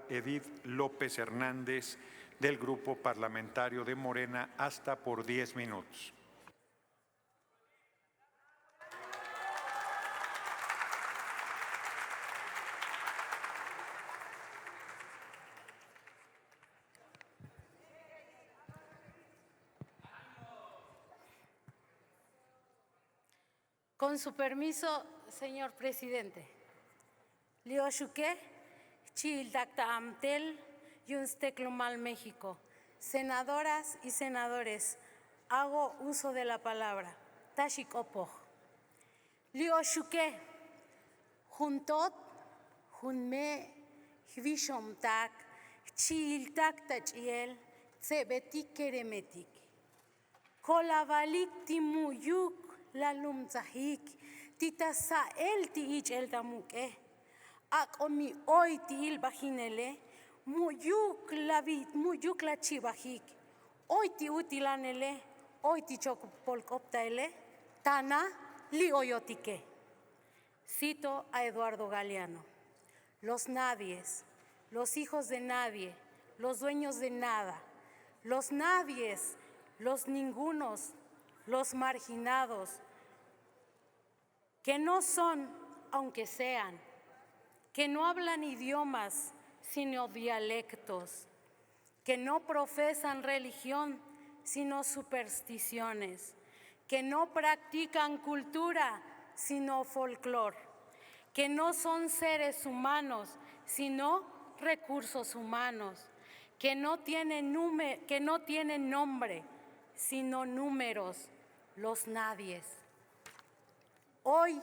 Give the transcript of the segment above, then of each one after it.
Edith López Hernández, del Grupo Parlamentario de Morena, hasta por 10 minutos. Con su permiso, señor presidente. Lioshuke, Childacta Amtel, Yunsteclomal, México. Senadoras y senadores, hago uso de la palabra. Tashik Opoj. Lioshuke, Juntot, Junme, Hvishom Tak, Chiltak Tachiel, Tsebetik Keremetik. Kolavalik Timuyuk. La lumzahik, tita sael ti ich el tamuke, akomi hoy ti il bajinele, muyuk la chibajik, hoy ti utilanele, hoy ti chocopolcoptaele, tana li oyotique. Cito a Eduardo Galeano: los nadies, los hijos de nadie, los dueños de nada, los nadies, los ningunos, los marginados, que no son, aunque sean, que no hablan idiomas, sino dialectos, que no profesan religión, sino supersticiones, que no practican cultura, sino folclor, que no son seres humanos, sino recursos humanos, que no tienen nombre, sino números, los nadies. Hoy,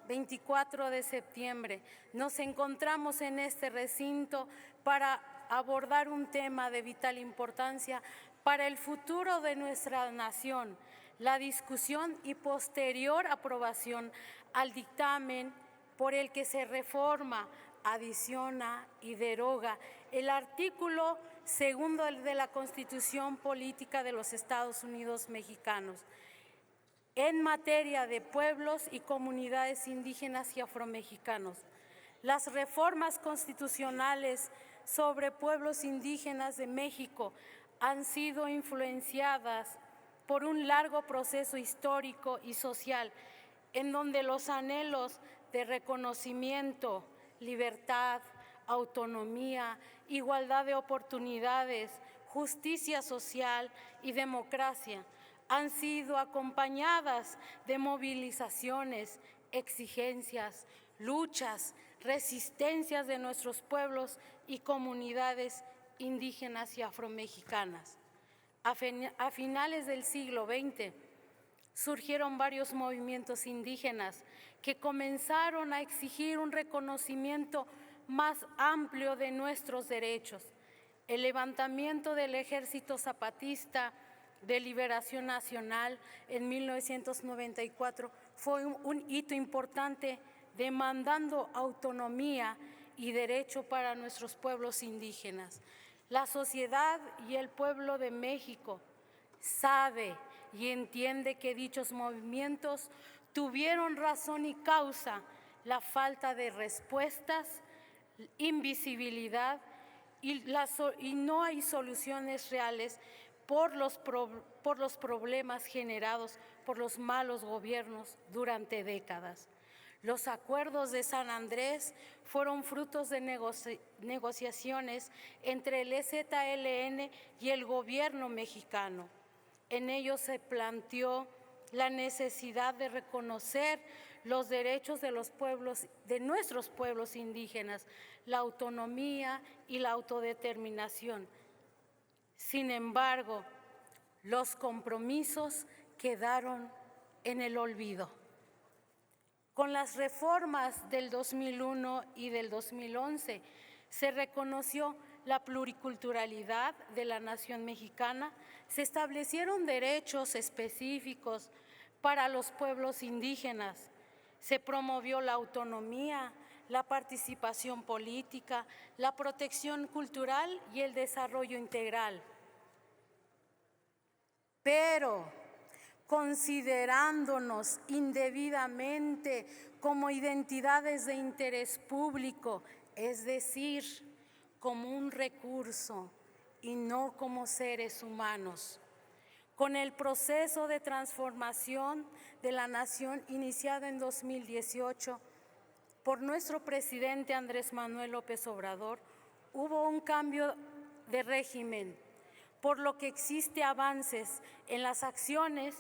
24 de septiembre, nos encontramos en este recinto para abordar un tema de vital importancia para el futuro de nuestra nación, la discusión y posterior aprobación al dictamen por el que se reforma, adiciona y deroga el artículo 2 de la Constitución Política de los Estados Unidos Mexicanos en materia de pueblos y comunidades indígenas y afromexicanos. Las reformas constitucionales sobre pueblos indígenas de México han sido influenciadas por un largo proceso histórico y social en donde los anhelos de reconocimiento, libertad, autonomía, igualdad de oportunidades, justicia social y democracia han sido acompañadas de movilizaciones, exigencias, luchas, resistencias de nuestros pueblos y comunidades indígenas y afromexicanas. A finales del siglo XX surgieron varios movimientos indígenas que comenzaron a exigir un reconocimiento más amplio de nuestros derechos. El levantamiento del Ejército Zapatista de Liberación Nacional en 1994 fue un hito importante demandando autonomía y derecho para nuestros pueblos indígenas. La sociedad y el pueblo de México sabe y entiende que dichos movimientos tuvieron razón y causa, la falta de respuestas, invisibilidad y no hay soluciones reales por los problemas generados por los malos gobiernos durante décadas. Los acuerdos de San Andrés fueron frutos de negociaciones entre el EZLN y el gobierno mexicano. En ellos se planteó la necesidad de reconocer los derechos de los pueblos, de nuestros pueblos indígenas, la autonomía y la autodeterminación. Sin embargo, los compromisos quedaron en el olvido. Con las reformas del 2001 y del 2011 se reconoció la pluriculturalidad de la nación mexicana, se establecieron derechos específicos para los pueblos indígenas, se promovió la autonomía, la participación política, la protección cultural y el desarrollo integral. Pero considerándonos indebidamente como identidades de interés público, es decir, como un recurso y no como seres humanos. Con el proceso de transformación de la nación iniciado en 2018 por nuestro presidente Andrés Manuel López Obrador, hubo un cambio de régimen, por lo que existe avances en las acciones,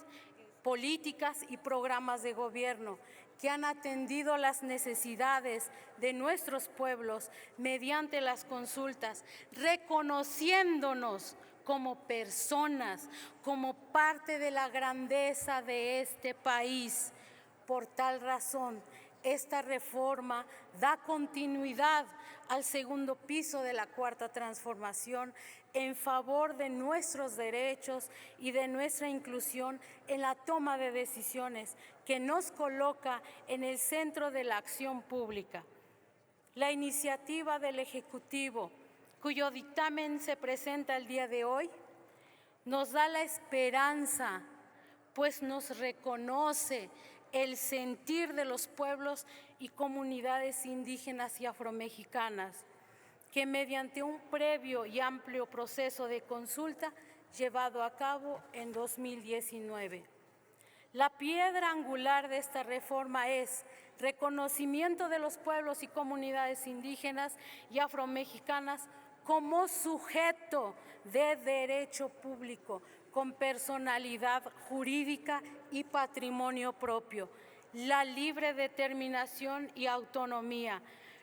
políticas y programas de gobierno que han atendido las necesidades de nuestros pueblos mediante las consultas, reconociéndonos como personas, como parte de la grandeza de este país. Por tal razón, esta reforma da continuidad al segundo piso de la Cuarta Transformación en favor de nuestros derechos y de nuestra inclusión en la toma de decisiones, que nos coloca en el centro de la acción pública. La iniciativa del Ejecutivo, cuyo dictamen se presenta el día de hoy, nos da la esperanza, pues nos reconoce el sentir de los pueblos y comunidades indígenas y afromexicanas, que mediante un previo y amplio proceso de consulta llevado a cabo en 2019. La piedra angular de esta reforma es reconocimiento de los pueblos y comunidades indígenas y afromexicanas como sujeto de derecho público, con personalidad jurídica y patrimonio propio, la libre determinación y autonomía,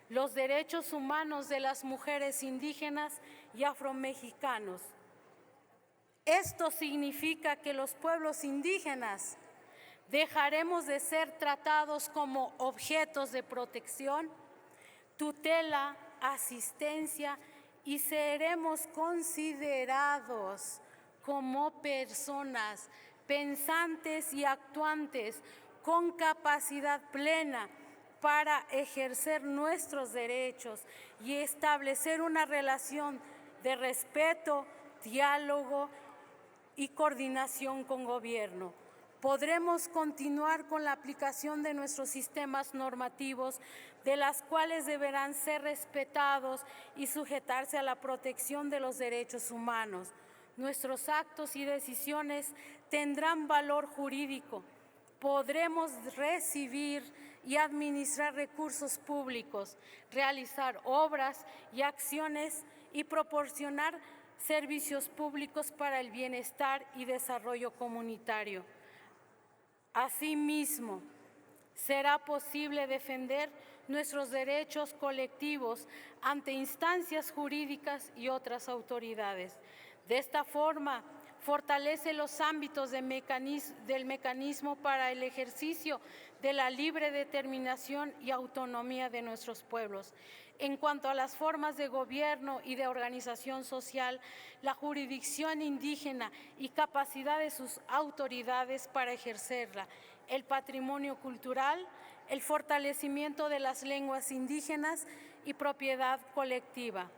los derechos humanos de las mujeres indígenas y afromexicanos. Esto significa que los pueblos indígenas dejaremos de ser tratados como objetos de protección, tutela, asistencia, y seremos considerados como personas pensantes y actuantes con capacidad plena para ejercer nuestros derechos y establecer una relación de respeto, diálogo y coordinación con gobierno. Podremos continuar con la aplicación de nuestros sistemas normativos, de las cuales deberán ser respetados y sujetarse a la protección de los derechos humanos. Nuestros actos y decisiones tendrán valor jurídico. Podremos recibir y administrar recursos públicos, realizar obras y acciones y proporcionar servicios públicos para el bienestar y desarrollo comunitario. Asimismo, será posible defender nuestros derechos colectivos ante instancias jurídicas y otras autoridades. De esta forma, fortalece los ámbitos del mecanismo para el ejercicio de la libre determinación y autonomía de nuestros pueblos. En cuanto a las formas de gobierno y de organización social, la jurisdicción indígena y capacidad de sus autoridades para ejercerla, el patrimonio cultural, el fortalecimiento de las lenguas indígenas y propiedad colectiva.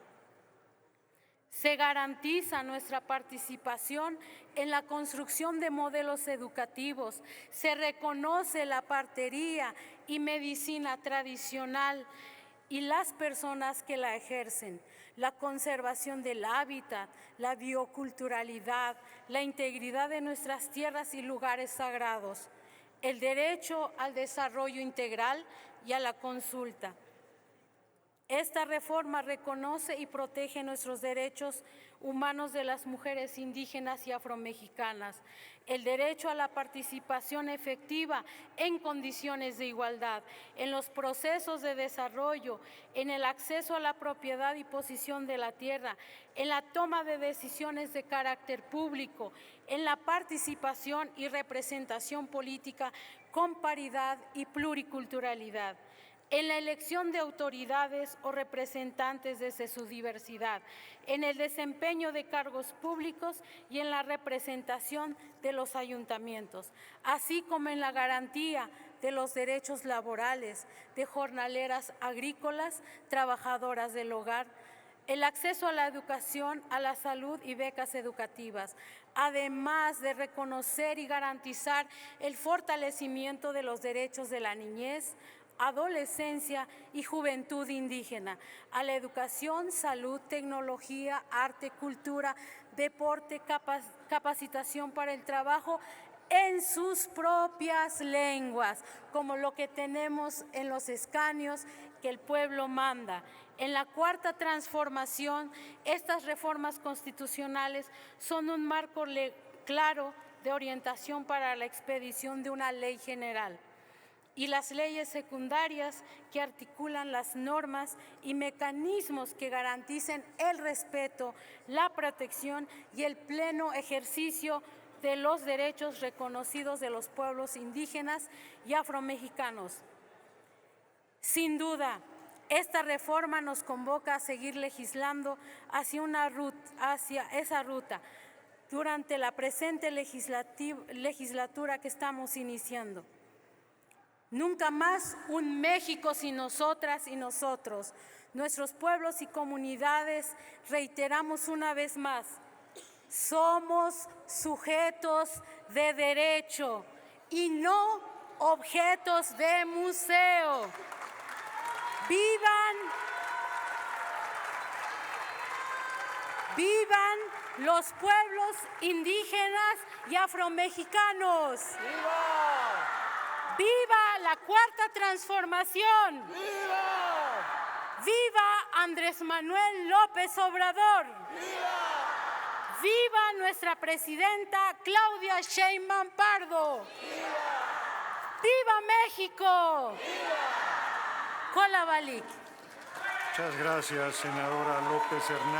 Se garantiza nuestra participación en la construcción de modelos educativos, se reconoce la partería y medicina tradicional y las personas que la ejercen, la conservación del hábitat, la bioculturalidad, la integridad de nuestras tierras y lugares sagrados, el derecho al desarrollo integral y a la consulta. Esta reforma reconoce y protege nuestros derechos humanos de las mujeres indígenas y afromexicanas, el derecho a la participación efectiva en condiciones de igualdad, en los procesos de desarrollo, en el acceso a la propiedad y posesión de la tierra, en la toma de decisiones de carácter público, en la participación y representación política con paridad y pluriculturalidad, en la elección de autoridades o representantes desde su diversidad, en el desempeño de cargos públicos y en la representación de los ayuntamientos, así como en la garantía de los derechos laborales de jornaleras agrícolas, trabajadoras del hogar, el acceso a la educación, a la salud y becas educativas, además de reconocer y garantizar el fortalecimiento de los derechos de la niñez, adolescencia y juventud indígena, a la educación, salud, tecnología, arte, cultura, deporte, capacitación para el trabajo en sus propias lenguas, como lo que tenemos en los escaños que el pueblo manda. En la cuarta transformación, estas reformas constitucionales son un marco claro de orientación para la expedición de una ley general y las leyes secundarias que articulan las normas y mecanismos que garanticen el respeto, la protección y el pleno ejercicio de los derechos reconocidos de los pueblos indígenas y afromexicanos. Sin duda, esta reforma nos convoca a seguir legislando hacia esa ruta durante la presente legislatura que estamos iniciando. Nunca más un México sin nosotras y nosotros. Nuestros pueblos y comunidades, reiteramos una vez más, somos sujetos de derecho y no objetos de museo. Vivan los pueblos indígenas y afromexicanos. ¡Viva! ¡Viva la cuarta transformación! ¡Viva! ¡Viva Andrés Manuel López Obrador! ¡Viva! ¡Viva nuestra presidenta Claudia Sheinbaum Pardo! ¡Viva! ¡Viva México! ¡Viva! Colabalik. Muchas gracias, senadora López Hernández.